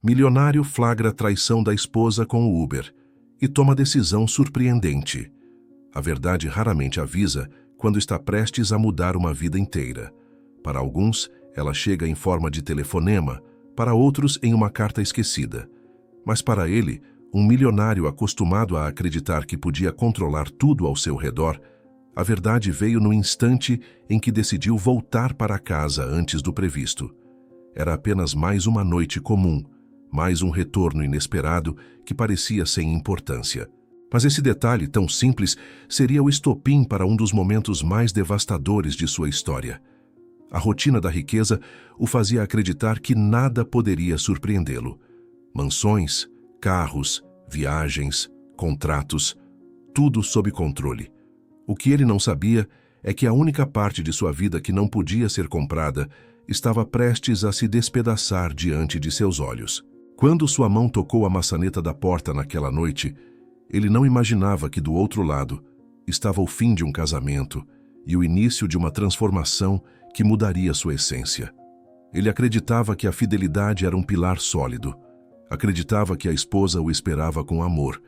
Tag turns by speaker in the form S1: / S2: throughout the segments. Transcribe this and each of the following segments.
S1: Milionário flagra traição da esposa com o Uber e toma decisão surpreendente. A verdade raramente avisa quando está prestes a mudar uma vida inteira. Para alguns, ela chega em forma de telefonema, para outros em uma carta esquecida. Mas para ele, um milionário acostumado a acreditar que podia controlar tudo ao seu redor, a verdade veio no instante em que decidiu voltar para casa antes do previsto. Era apenas mais uma noite comum, mais um retorno inesperado que parecia sem importância. Mas esse detalhe tão simples seria o estopim para um dos momentos mais devastadores de sua história. A rotina da riqueza o fazia acreditar que nada poderia surpreendê-lo. Mansões, carros, viagens, contratos, tudo sob controle. O que ele não sabia é que a única parte de sua vida que não podia ser comprada estava prestes a se despedaçar diante de seus olhos. Quando sua mão tocou a maçaneta da porta naquela noite, ele não imaginava que do outro lado estava o fim de um casamento e o início de uma transformação que mudaria sua essência. Ele acreditava que a fidelidade era um pilar sólido. Acreditava que a esposa o esperava com amor.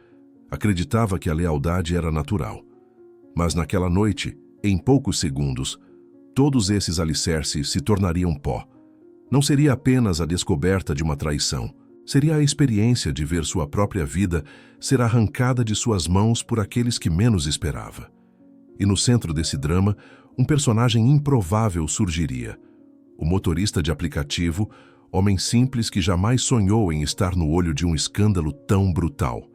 S1: Acreditava que a lealdade era natural. Mas naquela noite, em poucos segundos, todos esses alicerces se tornariam pó. Não seria apenas a descoberta de uma traição. Seria a experiência de ver sua própria vida ser arrancada de suas mãos por aqueles que menos esperava. E no centro desse drama, um personagem improvável surgiria. O motorista de aplicativo, homem simples que jamais sonhou em estar no olho de um escândalo tão brutal.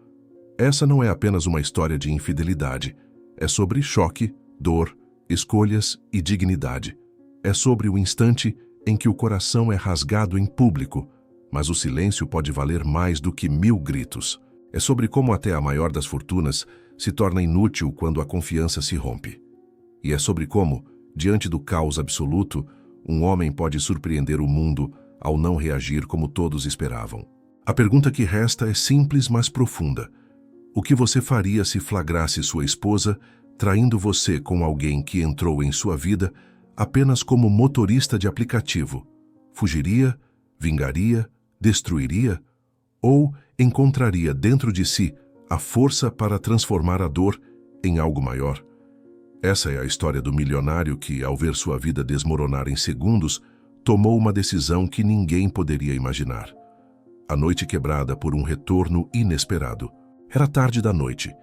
S1: Essa não é apenas uma história de infidelidade. É sobre choque, dor, escolhas e dignidade. É sobre o instante em que o coração é rasgado em público, mas o silêncio pode valer mais do que 1000 gritos. É sobre como até a maior das fortunas se torna inútil quando a confiança se rompe. E é sobre como, diante do caos absoluto, um homem pode surpreender o mundo ao não reagir como todos esperavam. A pergunta que resta é simples, mas profunda. O que você faria se flagrasse sua esposa traindo você com alguém que entrou em sua vida apenas como motorista de aplicativo? Fugiria? Vingaria? Destruiria? Ou encontraria dentro de si a força para transformar a dor em algo maior? Essa é a história do milionário que, ao ver sua vida desmoronar em segundos, tomou uma decisão que ninguém poderia imaginar. A noite quebrada por um retorno inesperado. Era tarde da noite,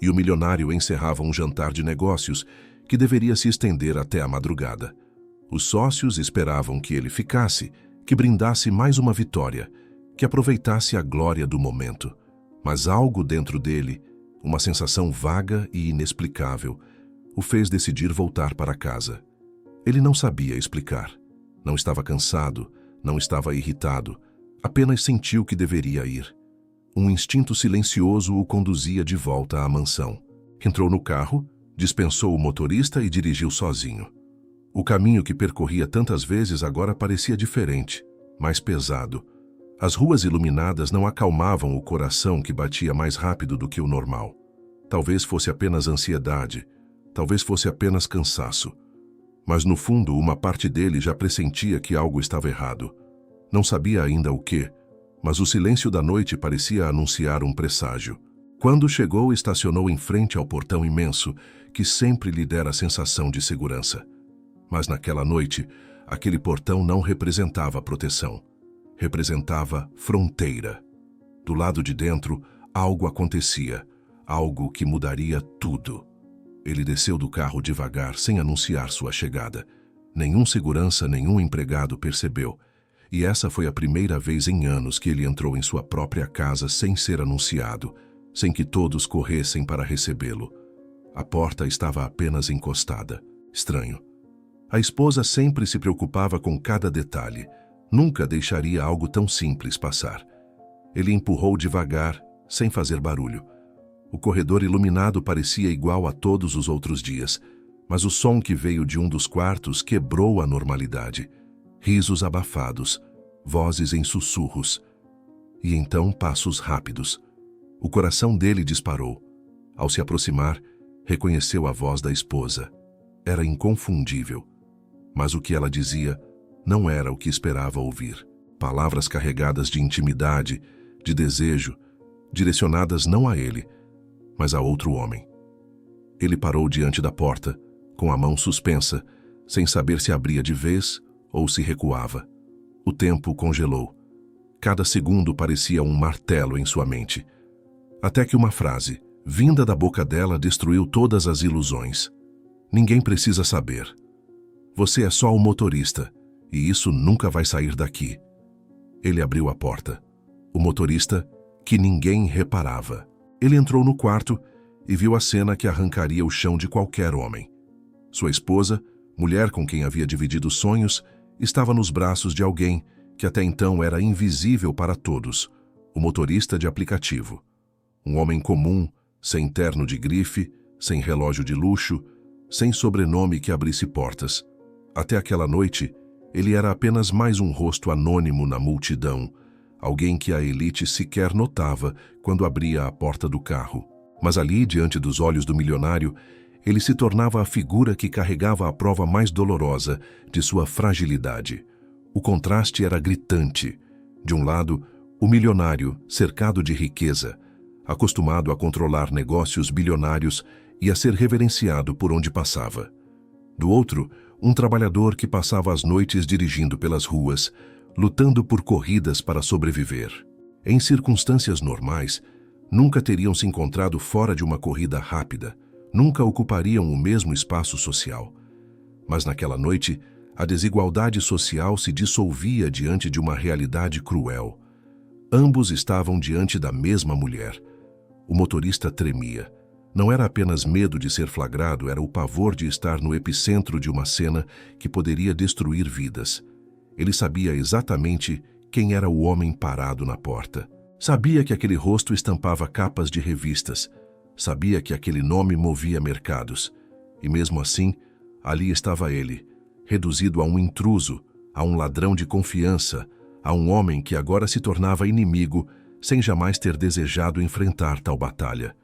S1: e o milionário encerrava um jantar de negócios que deveria se estender até a madrugada. Os sócios esperavam que ele ficasse, que brindasse mais uma vitória, que aproveitasse a glória do momento. Mas algo dentro dele, uma sensação vaga e inexplicável, o fez decidir voltar para casa. Ele não sabia explicar. Não estava cansado, não estava irritado, apenas sentiu que deveria ir. Um instinto silencioso o conduzia de volta à mansão. Entrou no carro, dispensou o motorista e dirigiu sozinho. O caminho que percorria tantas vezes agora parecia diferente, mais pesado. As ruas iluminadas não acalmavam o coração que batia mais rápido do que o normal. Talvez fosse apenas ansiedade, talvez fosse apenas cansaço. Mas no fundo, uma parte dele já pressentia que algo estava errado. Não sabia ainda o quê, mas o silêncio da noite parecia anunciar um presságio. Quando chegou, estacionou em frente ao portão imenso, que sempre lhe dera a sensação de segurança. Mas naquela noite, aquele portão não representava proteção. Representava fronteira. Do lado de dentro, algo acontecia, algo que mudaria tudo. Ele desceu do carro devagar, sem anunciar sua chegada. Nenhum segurança, nenhum empregado percebeu. E essa foi a primeira vez em anos que ele entrou em sua própria casa sem ser anunciado, sem que todos corressem para recebê-lo. A porta estava apenas encostada. Estranho. A esposa sempre se preocupava com cada detalhe. Nunca deixaria algo tão simples passar. Ele empurrou devagar, sem fazer barulho. O corredor iluminado parecia igual a todos os outros dias, mas o som que veio de um dos quartos quebrou a normalidade. Risos abafados, vozes em sussurros. E então passos rápidos. O coração dele disparou. Ao se aproximar, reconheceu a voz da esposa. Era inconfundível. Mas o que ela dizia não era o que esperava ouvir. palavras carregadas de intimidade, de desejo, direcionadas não a ele, mas a outro homem. Ele parou diante da porta, com a mão suspensa, sem saber se abria de vez ou se recuava. O tempo congelou. Cada segundo parecia um martelo em sua mente. Até que uma frase, vinda da boca dela, destruiu todas as ilusões. Ninguém precisa saber. Você é só o motorista, e isso nunca vai sair daqui. Ele abriu a porta. O motorista, que ninguém reparava. Ele entrou no quarto e viu a cena que arrancaria o chão de qualquer homem. Sua esposa, mulher com quem havia dividido sonhos, estava nos braços de alguém que até então era invisível para todos, o motorista de aplicativo. Um homem comum, sem terno de grife, sem relógio de luxo, sem sobrenome que abrisse portas. Até aquela noite, ele era apenas mais um rosto anônimo na multidão, alguém que a elite sequer notava quando abria a porta do carro. Mas ali, diante dos olhos do milionário, ele se tornava a figura que carregava a prova mais dolorosa de sua fragilidade. O contraste era gritante. De um lado, o milionário, cercado de riqueza, acostumado a controlar negócios bilionários e a ser reverenciado por onde passava. Do outro, um trabalhador que passava as noites dirigindo pelas ruas, lutando por corridas para sobreviver. Em circunstâncias normais, nunca teriam se encontrado fora de uma corrida rápida, nunca ocupariam o mesmo espaço social. Mas naquela noite, a desigualdade social se dissolvia diante de uma realidade cruel. Ambos estavam diante da mesma mulher. O motorista tremia. Não era apenas medo de ser flagrado, era o pavor de estar no epicentro de uma cena que poderia destruir vidas. Ele sabia exatamente quem era o homem parado na porta. Sabia que aquele rosto estampava capas de revistas. Sabia que aquele nome movia mercados. E mesmo assim, ali estava ele, reduzido a um intruso, a um ladrão de confiança, a um homem que agora se tornava inimigo, sem jamais ter desejado enfrentar tal batalha.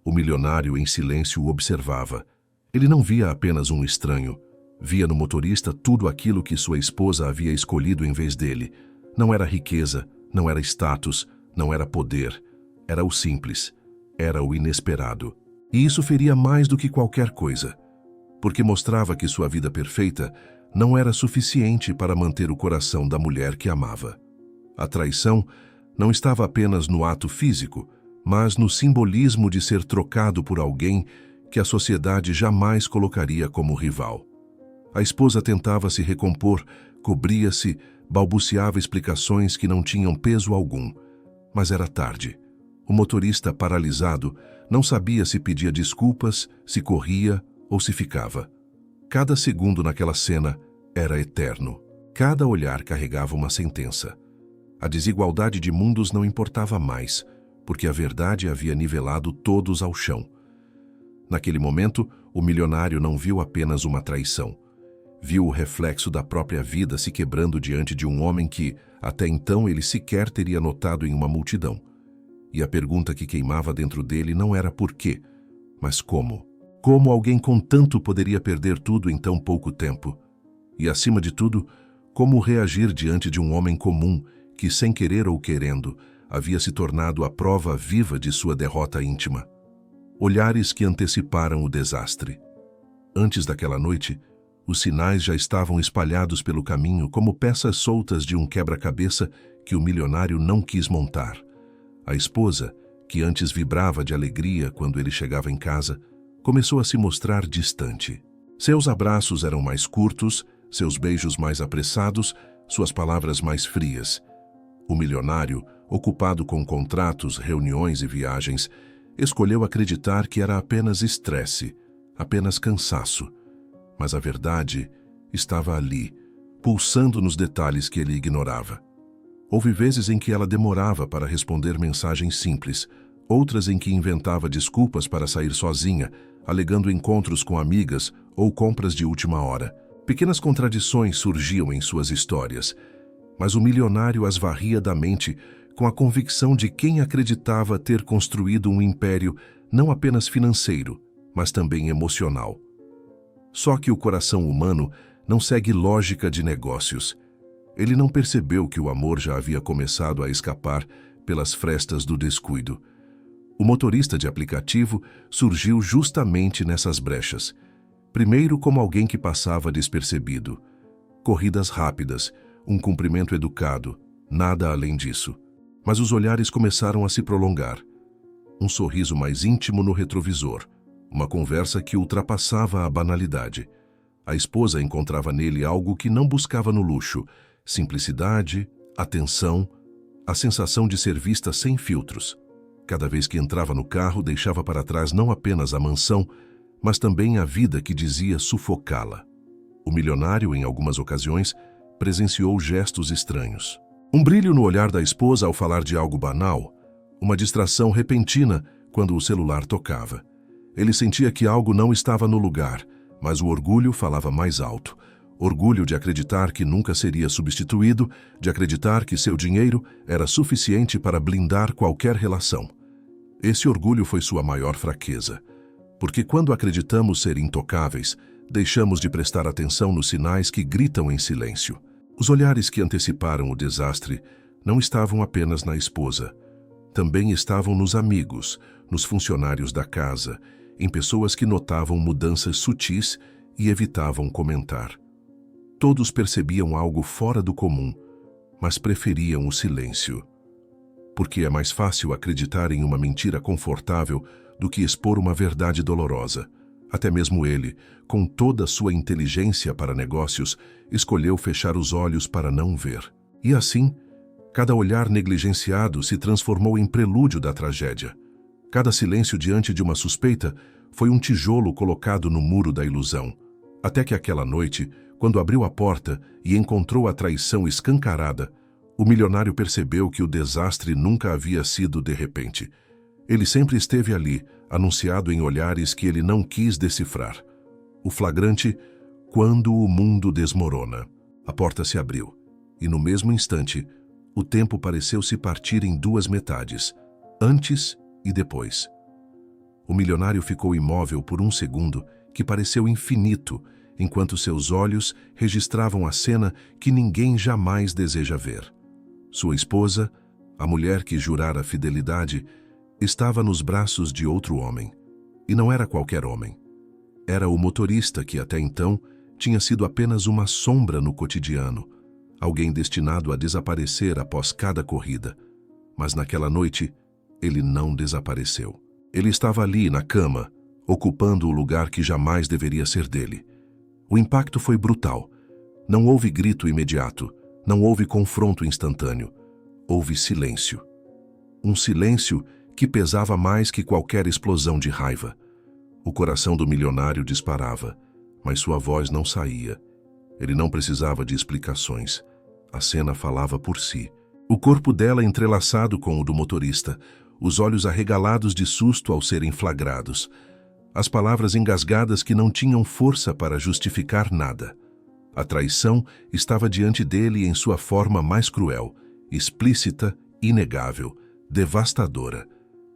S1: O milionário em silêncio o observava. Ele não via apenas um estranho. Via no motorista tudo aquilo que sua esposa havia escolhido em vez dele. Não era riqueza, não era status, não era poder. Era o simples. Era o inesperado. E isso feria mais do que qualquer coisa, porque mostrava que sua vida perfeita não era suficiente para manter o coração da mulher que amava. A traição não estava apenas no ato físico, mas no simbolismo de ser trocado por alguém que a sociedade jamais colocaria como rival. A esposa tentava se recompor, cobria-se, balbuciava explicações que não tinham peso algum. Mas era tarde. O motorista, paralisado, não sabia se pedia desculpas, se corria ou se ficava. Cada segundo naquela cena era eterno. Cada olhar carregava uma sentença. A desigualdade de mundos não importava mais, porque a verdade havia nivelado todos ao chão. Naquele momento, o milionário não viu apenas uma traição. Viu o reflexo da própria vida se quebrando diante de um homem que, até então, ele sequer teria notado em uma multidão. E a pergunta que queimava dentro dele não era por quê, mas como. Como alguém com tanto poderia perder tudo em tão pouco tempo? E, acima de tudo, como reagir diante de um homem comum que, sem querer ou querendo, havia se tornado a prova viva de sua derrota íntima? Olhares que anteciparam o desastre. Antes daquela noite, os sinais já estavam espalhados pelo caminho como peças soltas de um quebra-cabeça que o milionário não quis montar. A esposa, que antes vibrava de alegria quando ele chegava em casa, começou a se mostrar distante. Seus abraços eram mais curtos, seus beijos mais apressados, suas palavras mais frias. O milionário, ocupado com contratos, reuniões e viagens, escolheu acreditar que era apenas estresse, apenas cansaço. Mas a verdade estava ali, pulsando nos detalhes que ele ignorava. Houve vezes em que ela demorava para responder mensagens simples, outras em que inventava desculpas para sair sozinha, alegando encontros com amigas ou compras de última hora. Pequenas contradições surgiam em suas histórias, mas o milionário as varria da mente com a convicção de quem acreditava ter construído um império não apenas financeiro, mas também emocional. Só que o coração humano não segue lógica de negócios. Ele não percebeu que o amor já havia começado a escapar pelas frestas do descuido. O motorista de aplicativo surgiu justamente nessas brechas. Primeiro como alguém que passava despercebido. Corridas rápidas, um cumprimento educado, nada além disso. Mas os olhares começaram a se prolongar. Um sorriso mais íntimo no retrovisor. Uma conversa que ultrapassava a banalidade. A esposa encontrava nele algo que não buscava no luxo: simplicidade, atenção, a sensação de ser vista sem filtros. Cada vez que entrava no carro, deixava para trás não apenas a mansão, mas também a vida que dizia sufocá-la. O milionário, em algumas ocasiões, presenciou gestos estranhos. Um brilho no olhar da esposa ao falar de algo banal, uma distração repentina quando o celular tocava. Ele sentia que algo não estava no lugar, mas o orgulho falava mais alto. Orgulho de acreditar que nunca seria substituído, de acreditar que seu dinheiro era suficiente para blindar qualquer relação. Esse orgulho foi sua maior fraqueza, porque quando acreditamos ser intocáveis, deixamos de prestar atenção nos sinais que gritam em silêncio. Os olhares que anteciparam o desastre não estavam apenas na esposa. Também estavam nos amigos, nos funcionários da casa, em pessoas que notavam mudanças sutis e evitavam comentar. Todos percebiam algo fora do comum, mas preferiam o silêncio. Porque é mais fácil acreditar em uma mentira confortável do que expor uma verdade dolorosa. Até mesmo ele, com toda a sua inteligência para negócios, escolheu fechar os olhos para não ver. E assim, cada olhar negligenciado se transformou em prelúdio da tragédia. Cada silêncio diante de uma suspeita foi um tijolo colocado no muro da ilusão. Até que aquela noite, quando abriu a porta e encontrou a traição escancarada, o milionário percebeu que o desastre nunca havia sido de repente. Ele sempre esteve ali, anunciado em olhares que ele não quis decifrar. O flagrante, quando o mundo desmorona. A porta se abriu, e no mesmo instante, o tempo pareceu se partir em duas metades, antes e depois. O milionário ficou imóvel por um segundo que pareceu infinito, enquanto seus olhos registravam a cena que ninguém jamais deseja ver. Sua esposa, a mulher que jurara fidelidade, estava nos braços de outro homem. E não era qualquer homem. Era o motorista que até então tinha sido apenas uma sombra no cotidiano, alguém destinado a desaparecer após cada corrida. Mas naquela noite, ele não desapareceu. Ele estava ali, na cama, ocupando o lugar que jamais deveria ser dele. O impacto foi brutal. Não houve grito imediato, não houve confronto instantâneo. Houve silêncio. Um silêncio que pesava mais que qualquer explosão de raiva. O coração do milionário disparava, mas sua voz não saía. Ele não precisava de explicações. A cena falava por si. O corpo dela entrelaçado com o do motorista, os olhos arregalados de susto ao serem flagrados. As palavras engasgadas que não tinham força para justificar nada. A traição estava diante dele em sua forma mais cruel, explícita, inegável, devastadora.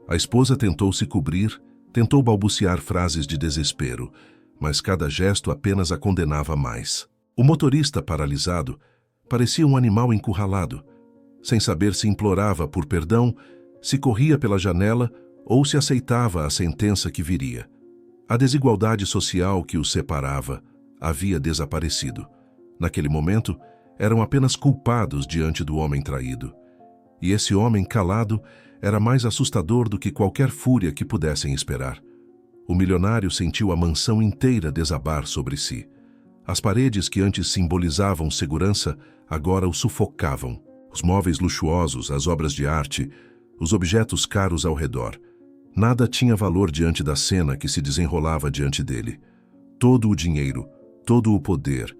S1: A esposa tentou se cobrir, tentou balbuciar frases de desespero, mas cada gesto apenas a condenava mais. O motorista, paralisado, parecia um animal encurralado, sem saber se implorava por perdão, se corria pela janela ou se aceitava a sentença que viria. A desigualdade social que os separava havia desaparecido. Naquele momento, eram apenas culpados diante do homem traído. E esse homem calado era mais assustador do que qualquer fúria que pudessem esperar. O milionário sentiu a mansão inteira desabar sobre si. As paredes que antes simbolizavam segurança agora o sufocavam. Os móveis luxuosos, as obras de arte, os objetos caros ao redor. Nada tinha valor diante da cena que se desenrolava diante dele. Todo o dinheiro, todo o poder,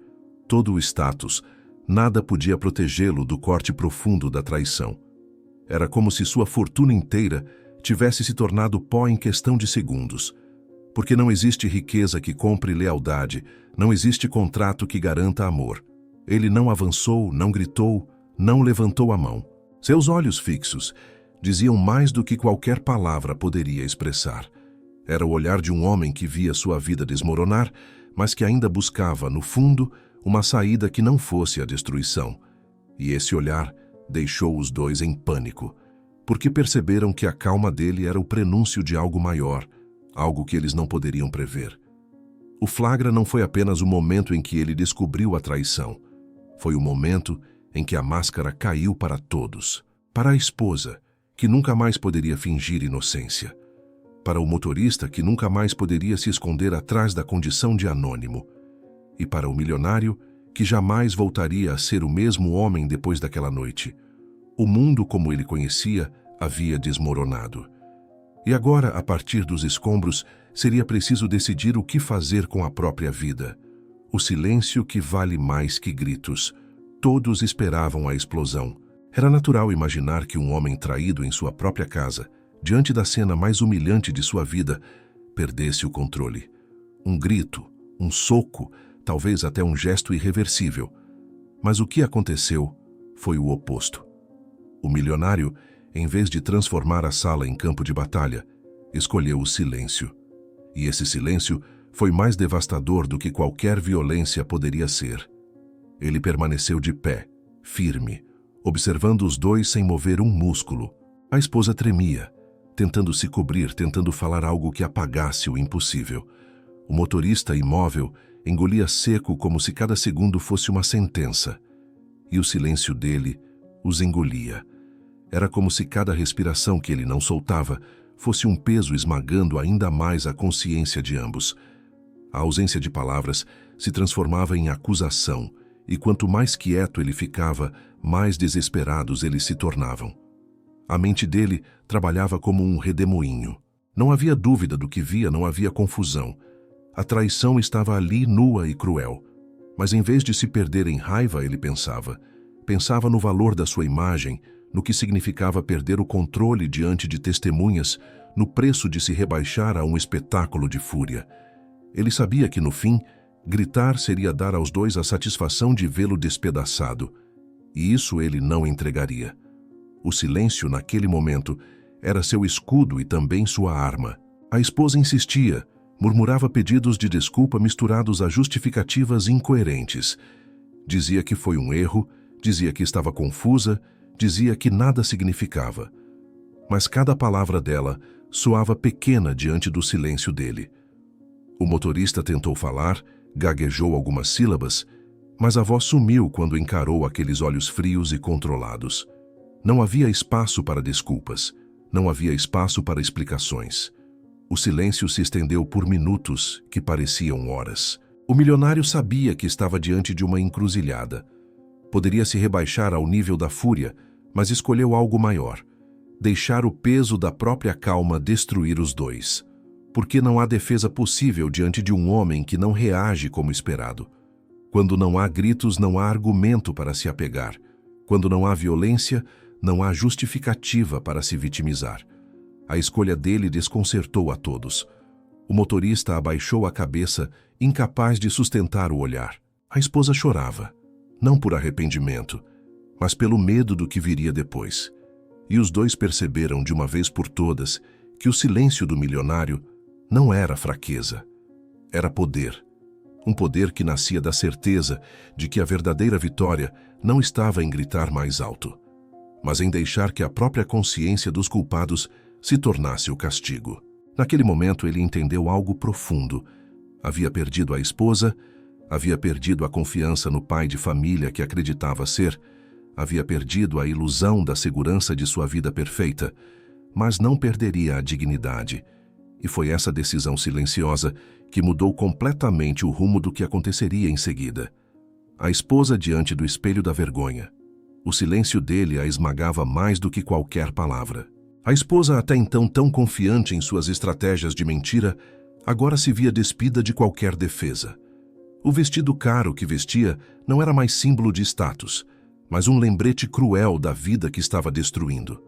S1: todo o status, nada podia protegê-lo do corte profundo da traição. Era como se sua fortuna inteira tivesse se tornado pó em questão de segundos. Porque não existe riqueza que compre lealdade, não existe contrato que garanta amor. Ele não avançou, não gritou, não levantou a mão. Seus olhos fixos diziam mais do que qualquer palavra poderia expressar. Era o olhar de um homem que via sua vida desmoronar, mas que ainda buscava, no fundo, uma saída que não fosse a destruição. E esse olhar deixou os dois em pânico, porque perceberam que a calma dele era o prenúncio de algo maior, algo que eles não poderiam prever. O flagra não foi apenas o momento em que ele descobriu a traição. Foi o momento em que a máscara caiu para todos. Para a esposa, que nunca mais poderia fingir inocência. Para o motorista, que nunca mais poderia se esconder atrás da condição de anônimo. E para o milionário, que jamais voltaria a ser o mesmo homem depois daquela noite. O mundo como ele conhecia havia desmoronado. E agora, a partir dos escombros, seria preciso decidir o que fazer com a própria vida. O silêncio que vale mais que gritos. Todos esperavam a explosão. Era natural imaginar que um homem traído em sua própria casa, diante da cena mais humilhante de sua vida, perdesse o controle. Um grito, um soco, talvez até um gesto irreversível. Mas o que aconteceu foi o oposto. O milionário, em vez de transformar a sala em campo de batalha, escolheu o silêncio. E esse silêncio foi mais devastador do que qualquer violência poderia ser. Ele permaneceu de pé, firme, observando os dois sem mover um músculo. A esposa tremia, tentando se cobrir, tentando falar algo que apagasse o impossível. O motorista, imóvel, engolia seco como se cada segundo fosse uma sentença. E o silêncio dele os engolia. Era como se cada respiração que ele não soltava fosse um peso esmagando ainda mais a consciência de ambos. A ausência de palavras se transformava em acusação, e quanto mais quieto ele ficava, mais desesperados eles se tornavam. A mente dele trabalhava como um redemoinho. Não havia dúvida do que via, não havia confusão. A traição estava ali nua e cruel. Mas em vez de se perder em raiva, ele pensava no valor da sua imagem, no que significava perder o controle diante de testemunhas, no preço de se rebaixar a um espetáculo de fúria. Ele sabia que, no fim, gritar seria dar aos dois a satisfação de vê-lo despedaçado. E isso ele não entregaria. O silêncio, naquele momento, era seu escudo e também sua arma. A esposa insistia, murmurava pedidos de desculpa misturados a justificativas incoerentes. Dizia que foi um erro, dizia que estava confusa, dizia que nada significava. Mas cada palavra dela soava pequena diante do silêncio dele. O motorista tentou falar, gaguejou algumas sílabas, mas a voz sumiu quando encarou aqueles olhos frios e controlados. Não havia espaço para desculpas, não havia espaço para explicações. O silêncio se estendeu por minutos que pareciam horas. O milionário sabia que estava diante de uma encruzilhada. Poderia se rebaixar ao nível da fúria, mas escolheu algo maior. Deixar o peso da própria calma destruir os dois. Porque não há defesa possível diante de um homem que não reage como esperado. Quando não há gritos, não há argumento para se apegar. Quando não há violência, não há justificativa para se vitimizar. A escolha dele desconcertou a todos. O motorista abaixou a cabeça, incapaz de sustentar o olhar. A esposa chorava, não por arrependimento, mas pelo medo do que viria depois. E os dois perceberam de uma vez por todas que o silêncio do milionário não era fraqueza, era poder. Um poder que nascia da certeza de que a verdadeira vitória não estava em gritar mais alto, mas em deixar que a própria consciência dos culpados se tornasse o castigo. Naquele momento ele entendeu algo profundo. Havia perdido a esposa, havia perdido a confiança no pai de família que acreditava ser, havia perdido a ilusão da segurança de sua vida perfeita, mas não perderia a dignidade. E foi essa decisão silenciosa que mudou completamente o rumo do que aconteceria em seguida. A esposa diante do espelho da vergonha. O silêncio dele a esmagava mais do que qualquer palavra. A esposa, até então tão confiante em suas estratégias de mentira, agora se via despida de qualquer defesa. O vestido caro que vestia não era mais símbolo de status, mas um lembrete cruel da vida que estava destruindo.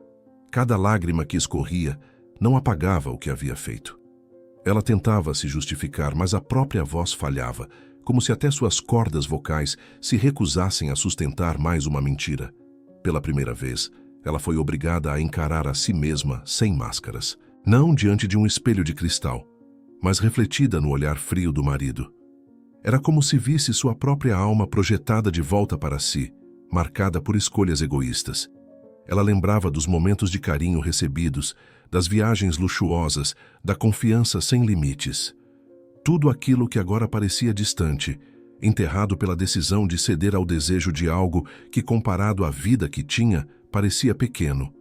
S1: Cada lágrima que escorria não apagava o que havia feito. Ela tentava se justificar, mas a própria voz falhava, como se até suas cordas vocais se recusassem a sustentar mais uma mentira. Pela primeira vez, ela foi obrigada a encarar a si mesma sem máscaras, não diante de um espelho de cristal, mas refletida no olhar frio do marido. Era como se visse sua própria alma projetada de volta para si, marcada por escolhas egoístas. Ela lembrava dos momentos de carinho recebidos, das viagens luxuosas, da confiança sem limites. Tudo aquilo que agora parecia distante, enterrado pela decisão de ceder ao desejo de algo que, comparado à vida que tinha, parecia pequeno.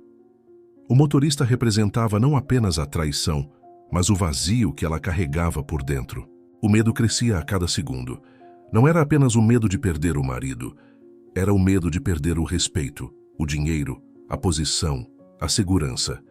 S1: O motorista representava não apenas a traição, mas o vazio que ela carregava por dentro. O medo crescia a cada segundo. Não era apenas o medo de perder o marido, era o medo de perder o respeito, o dinheiro, a posição, a segurança.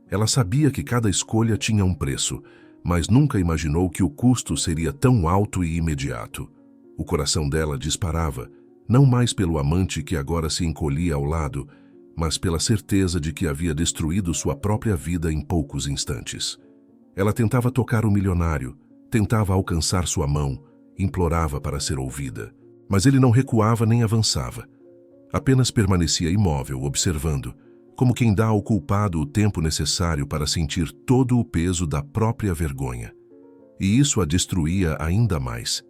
S1: Ela sabia que cada escolha tinha um preço, mas nunca imaginou que o custo seria tão alto e imediato. O coração dela disparava, não mais pelo amante que agora se encolhia ao lado, mas pela certeza de que havia destruído sua própria vida em poucos instantes. Ela tentava tocar o milionário, tentava alcançar sua mão, implorava para ser ouvida. Mas ele não recuava nem avançava. Apenas permanecia imóvel, observando, como quem dá ao culpado o tempo necessário para sentir todo o peso da própria vergonha. E isso a destruía ainda mais.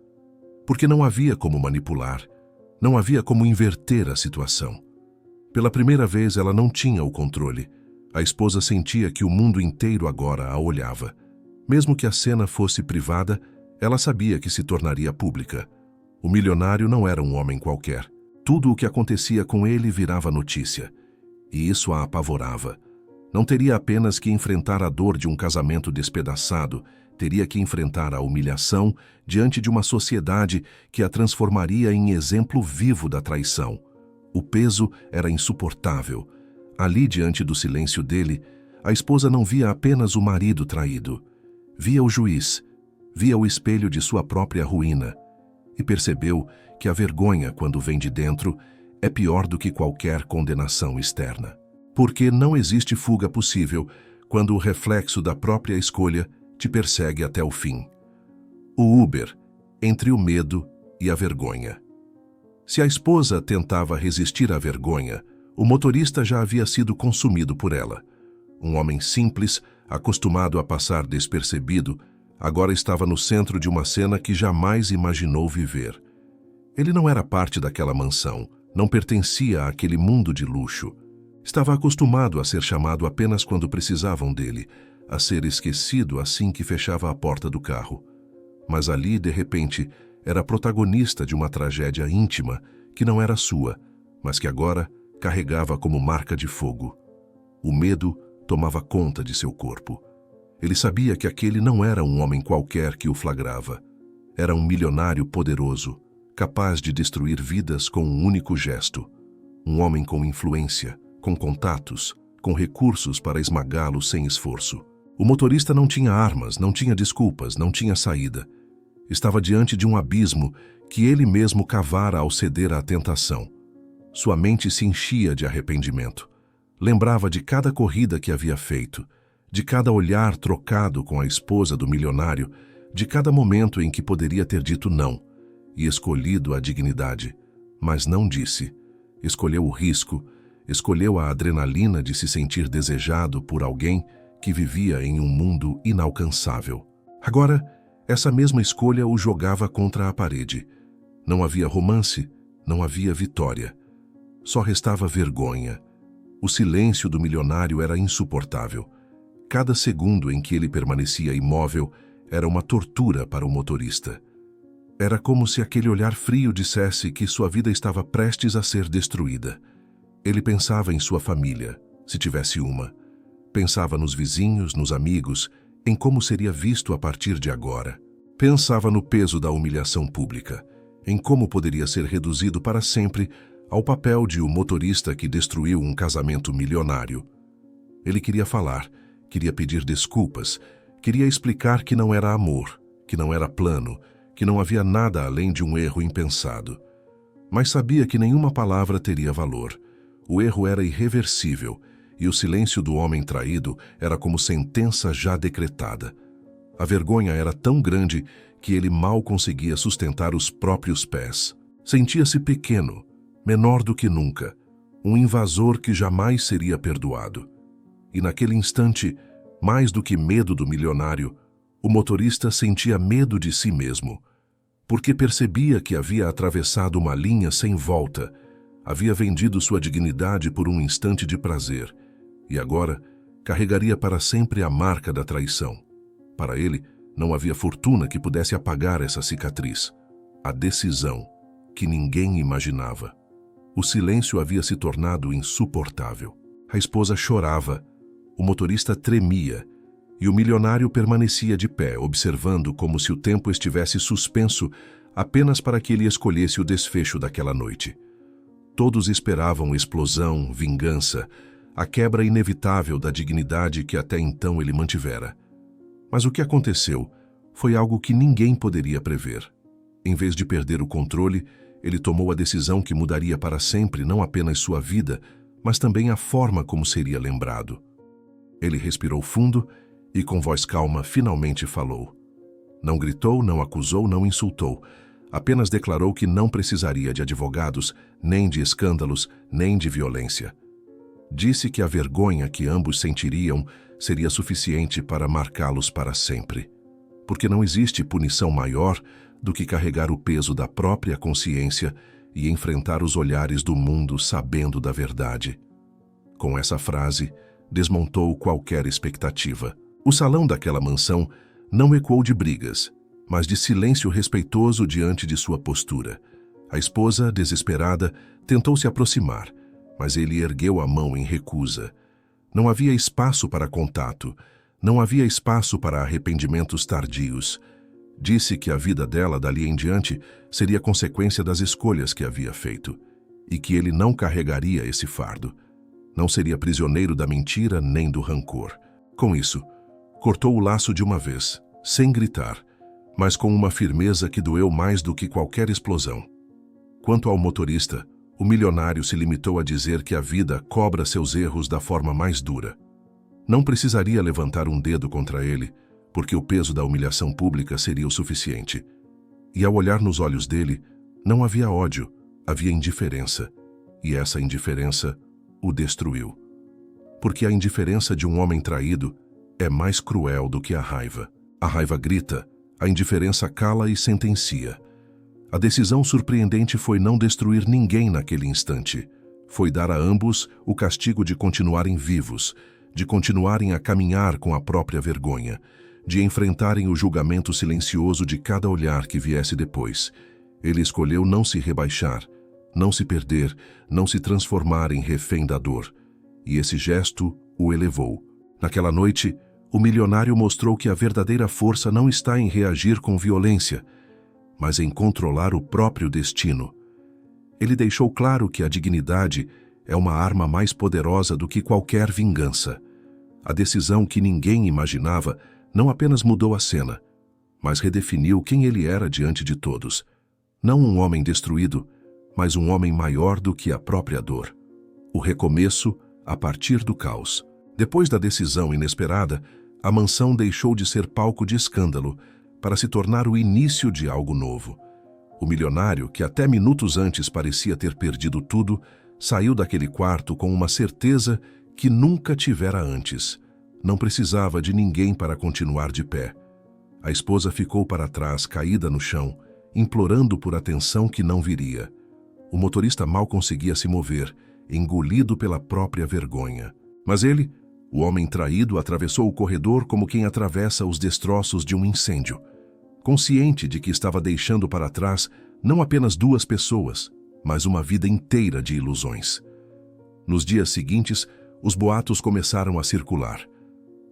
S1: Porque não havia como manipular, não havia como inverter a situação. Pela primeira vez ela não tinha o controle. A esposa sentia que o mundo inteiro agora a olhava. Mesmo que a cena fosse privada, ela sabia que se tornaria pública. O milionário não era um homem qualquer. Tudo o que acontecia com ele virava notícia. E isso a apavorava. Não teria apenas que enfrentar a dor de um casamento despedaçado, teria que enfrentar a humilhação diante de uma sociedade que a transformaria em exemplo vivo da traição. O peso era insuportável. Ali, diante do silêncio dele, a esposa não via apenas o marido traído. Via o juiz, via o espelho de sua própria ruína. E percebeu que a vergonha, quando vem de dentro, é pior do que qualquer condenação externa. Porque não existe fuga possível quando o reflexo da própria escolha te persegue até o fim. O Uber, entre o medo e a vergonha. Se a esposa tentava resistir à vergonha, o motorista já havia sido consumido por ela. Um homem simples, acostumado a passar despercebido, agora estava no centro de uma cena que jamais imaginou viver. Ele não era parte daquela mansão, não pertencia àquele mundo de luxo. Estava acostumado a ser chamado apenas quando precisavam dele, a ser esquecido assim que fechava a porta do carro. Mas ali, de repente, era protagonista de uma tragédia íntima que não era sua, mas que agora carregava como marca de fogo. O medo tomava conta de seu corpo. Ele sabia que aquele não era um homem qualquer que o flagrava. Era um milionário poderoso, capaz de destruir vidas com um único gesto. Um homem com influência, com contatos, com recursos para esmagá-lo sem esforço. O motorista não tinha armas, não tinha desculpas, não tinha saída. Estava diante de um abismo que ele mesmo cavara ao ceder à tentação. Sua mente se enchia de arrependimento. Lembrava de cada corrida que havia feito, de cada olhar trocado com a esposa do milionário, de cada momento em que poderia ter dito não, e escolhido a dignidade, mas não disse. Escolheu o risco, escolheu a adrenalina de se sentir desejado por alguém que vivia em um mundo inalcançável. Agora, essa mesma escolha o jogava contra a parede. Não havia romance, não havia vitória. Só restava vergonha. O silêncio do milionário era insuportável. Cada segundo em que ele permanecia imóvel era uma tortura para o motorista. Era como se aquele olhar frio dissesse que sua vida estava prestes a ser destruída. Ele pensava em sua família, se tivesse uma. Pensava nos vizinhos, nos amigos, em como seria visto a partir de agora. Pensava no peso da humilhação pública, em como poderia ser reduzido para sempre ao papel de um motorista que destruiu um casamento milionário. Ele queria falar, queria pedir desculpas, queria explicar que não era amor, que não era plano, que não havia nada além de um erro impensado. Mas sabia que nenhuma palavra teria valor. O erro era irreversível, e o silêncio do homem traído era como sentença já decretada. A vergonha era tão grande que ele mal conseguia sustentar os próprios pés. Sentia-se pequeno, menor do que nunca, um invasor que jamais seria perdoado. E naquele instante, mais do que medo do milionário, o motorista sentia medo de si mesmo, porque percebia que havia atravessado uma linha sem volta, Havia vendido sua dignidade por um instante de prazer, e agora carregaria para sempre a marca da traição. Para ele, não havia fortuna que pudesse apagar essa cicatriz. A decisão que ninguém imaginava. O silêncio havia se tornado insuportável. A esposa chorava, o motorista tremia, e o milionário permanecia de pé, observando como se o tempo estivesse suspenso apenas para que ele escolhesse o desfecho daquela noite. Todos esperavam explosão, vingança, a quebra inevitável da dignidade que até então ele mantivera. Mas o que aconteceu foi algo que ninguém poderia prever. Em vez de perder o controle, ele tomou a decisão que mudaria para sempre não apenas sua vida, mas também a forma como seria lembrado. Ele respirou fundo e, com voz calma, finalmente falou. Não gritou, não acusou, não insultou. Apenas declarou que não precisaria de advogados, nem de escândalos, nem de violência. Disse que a vergonha que ambos sentiriam seria suficiente para marcá-los para sempre. Porque não existe punição maior do que carregar o peso da própria consciência e enfrentar os olhares do mundo sabendo da verdade. Com essa frase, desmontou qualquer expectativa. O salão daquela mansão não ecoou de brigas, mas de silêncio respeitoso diante de sua postura. A esposa, desesperada, tentou se aproximar, mas ele ergueu a mão em recusa. Não havia espaço para contato, não havia espaço para arrependimentos tardios. Disse que a vida dela, dali em diante, seria consequência das escolhas que havia feito, e que ele não carregaria esse fardo. Não seria prisioneiro da mentira nem do rancor. Com isso, cortou o laço de uma vez, sem gritar, mas com uma firmeza que doeu mais do que qualquer explosão. Quanto ao motorista, o milionário se limitou a dizer que a vida cobra seus erros da forma mais dura. Não precisaria levantar um dedo contra ele, porque o peso da humilhação pública seria o suficiente. E ao olhar nos olhos dele, não havia ódio, havia indiferença. E essa indiferença o destruiu. Porque a indiferença de um homem traído é mais cruel do que a raiva. A raiva grita, a indiferença cala e sentencia. A decisão surpreendente foi não destruir ninguém naquele instante. Foi dar a ambos o castigo de continuarem vivos, de continuarem a caminhar com a própria vergonha, de enfrentarem o julgamento silencioso de cada olhar que viesse depois. Ele escolheu não se rebaixar, não se perder, não se transformar em refém da dor. E esse gesto o elevou. Naquela noite, o milionário mostrou que a verdadeira força não está em reagir com violência, mas em controlar o próprio destino. Ele deixou claro que a dignidade é uma arma mais poderosa do que qualquer vingança. A decisão que ninguém imaginava não apenas mudou a cena, mas redefiniu quem ele era diante de todos. Não um homem destruído, mas um homem maior do que a própria dor. O recomeço a partir do caos. Depois da decisão inesperada, a mansão deixou de ser palco de escândalo para se tornar o início de algo novo. O milionário, que até minutos antes parecia ter perdido tudo, saiu daquele quarto com uma certeza que nunca tivera antes. Não precisava de ninguém para continuar de pé. A esposa ficou para trás, caída no chão, implorando por atenção que não viria. O motorista mal conseguia se mover, engolido pela própria vergonha. Mas ele, o homem traído, atravessou o corredor como quem atravessa os destroços de um incêndio, consciente de que estava deixando para trás não apenas duas pessoas, mas uma vida inteira de ilusões. Nos dias seguintes, os boatos começaram a circular.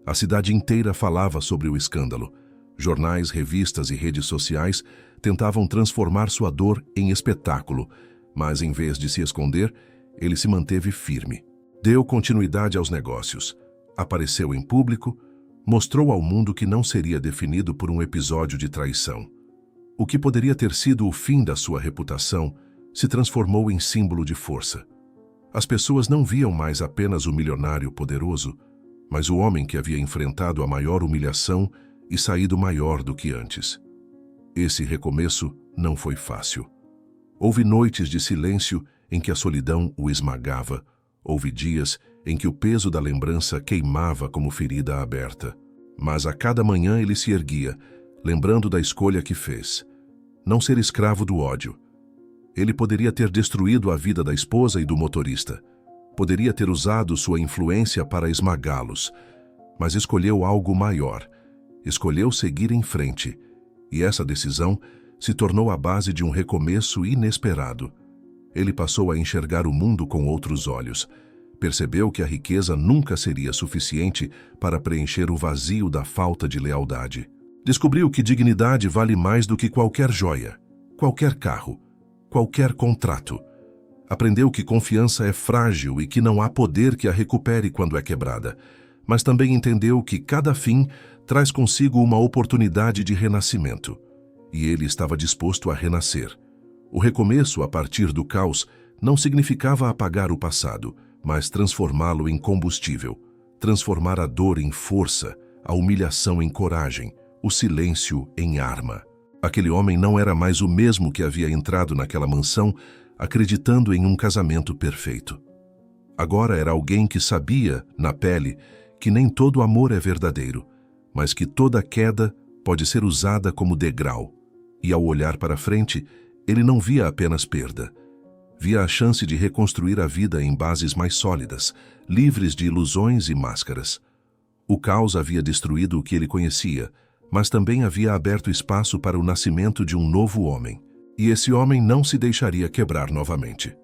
S1: A cidade inteira falava sobre o escândalo. Jornais, revistas e redes sociais tentavam transformar sua dor em espetáculo, mas em vez de se esconder, ele se manteve firme. Deu continuidade aos negócios. Apareceu em público, mostrou ao mundo que não seria definido por um episódio de traição. O que poderia ter sido o fim da sua reputação se transformou em símbolo de força. As pessoas não viam mais apenas o milionário poderoso, mas o homem que havia enfrentado a maior humilhação e saído maior do que antes. Esse recomeço não foi fácil. Houve noites de silêncio em que a solidão o esmagava. Houve dias em que o peso da lembrança queimava como ferida aberta. Mas a cada manhã ele se erguia, lembrando da escolha que fez. Não ser escravo do ódio. Ele poderia ter destruído a vida da esposa e do motorista. Poderia ter usado sua influência para esmagá-los, mas escolheu algo maior. Escolheu seguir em frente, e essa decisão se tornou a base de um recomeço inesperado. Ele passou a enxergar o mundo com outros olhos. Percebeu que a riqueza nunca seria suficiente para preencher o vazio da falta de lealdade. Descobriu que dignidade vale mais do que qualquer joia, qualquer carro, qualquer contrato. Aprendeu que confiança é frágil e que não há poder que a recupere quando é quebrada. Mas também entendeu que cada fim traz consigo uma oportunidade de renascimento. E ele estava disposto a renascer. O recomeço a partir do caos não significava apagar o passado, mas transformá-lo em combustível. Transformar a dor em força, a humilhação em coragem, o silêncio em arma. Aquele homem não era mais o mesmo que havia entrado naquela mansão acreditando em um casamento perfeito. Agora era alguém que sabia, na pele, que nem todo amor é verdadeiro, mas que toda queda pode ser usada como degrau. E ao olhar para frente, ele não via apenas perda. Via a chance de reconstruir a vida em bases mais sólidas, livres de ilusões e máscaras. O caos havia destruído o que ele conhecia, mas também havia aberto espaço para o nascimento de um novo homem. E esse homem não se deixaria quebrar novamente.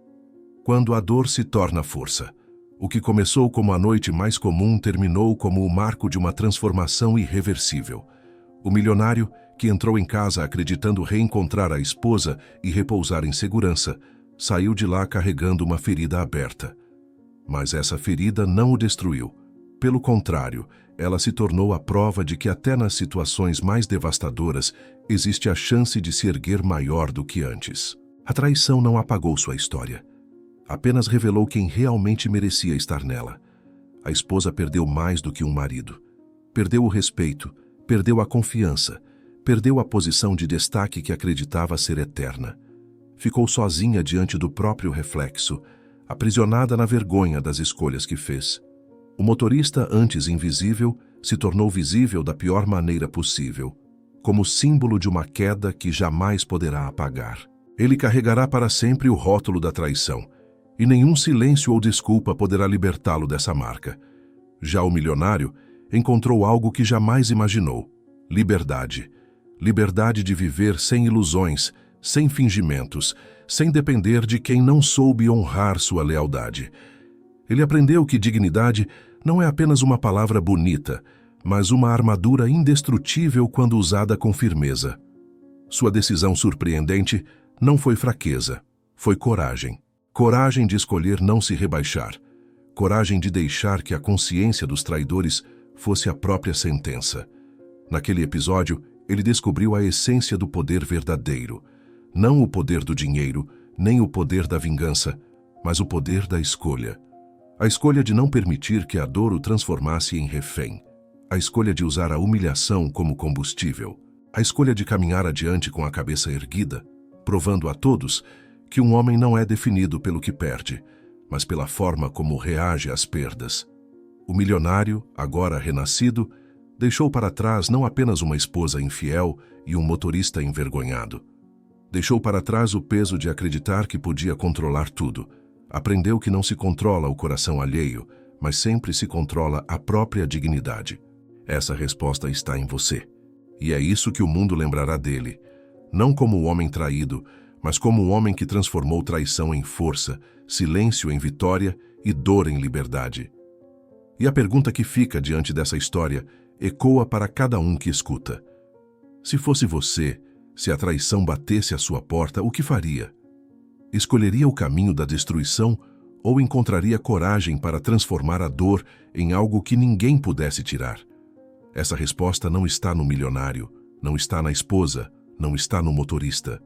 S1: Quando a dor se torna força, o que começou como a noite mais comum terminou como o marco de uma transformação irreversível. O milionário, que entrou em casa acreditando reencontrar a esposa e repousar em segurança, saiu de lá carregando uma ferida aberta. Mas essa ferida não o destruiu. Pelo contrário, ela se tornou a prova de que até nas situações mais devastadoras existe a chance de se erguer maior do que antes. A traição não apagou sua história. Apenas revelou quem realmente merecia estar nela. A esposa perdeu mais do que um marido. Perdeu o respeito, perdeu a confiança, perdeu a posição de destaque que acreditava ser eterna. Ficou sozinha diante do próprio reflexo, aprisionada na vergonha das escolhas que fez. O motorista, antes invisível, se tornou visível da pior maneira possível, como símbolo de uma queda que jamais poderá apagar. Ele carregará para sempre o rótulo da traição, e nenhum silêncio ou desculpa poderá libertá-lo dessa marca. Já o milionário encontrou algo que jamais imaginou: liberdade. Liberdade de viver sem ilusões, sem fingimentos, sem depender de quem não soube honrar sua lealdade. Ele aprendeu que dignidade não é apenas uma palavra bonita, mas uma armadura indestrutível quando usada com firmeza. Sua decisão surpreendente não foi fraqueza, foi coragem. Coragem de escolher não se rebaixar. Coragem de deixar que a consciência dos traidores fosse a própria sentença. Naquele episódio, ele descobriu a essência do poder verdadeiro. Não o poder do dinheiro, nem o poder da vingança, mas o poder da escolha. A escolha de não permitir que a dor o transformasse em refém. A escolha de usar a humilhação como combustível. A escolha de caminhar adiante com a cabeça erguida, provando a todos que um homem não é definido pelo que perde, mas pela forma como reage às perdas. O milionário, agora renascido, deixou para trás não apenas uma esposa infiel e um motorista envergonhado. Deixou para trás o peso de acreditar que podia controlar tudo. Aprendeu que não se controla o coração alheio, mas sempre se controla a própria dignidade. Essa resposta está em você. E é isso que o mundo lembrará dele. Não como o homem traído, mas como o homem que transformou traição em força, silêncio em vitória e dor em liberdade. E a pergunta que fica diante dessa história ecoa para cada um que escuta. Se fosse você, se a traição batesse à sua porta, o que faria? Escolheria o caminho da destruição ou encontraria coragem para transformar a dor em algo que ninguém pudesse tirar? Essa resposta não está no milionário, não está na esposa, não está no motorista.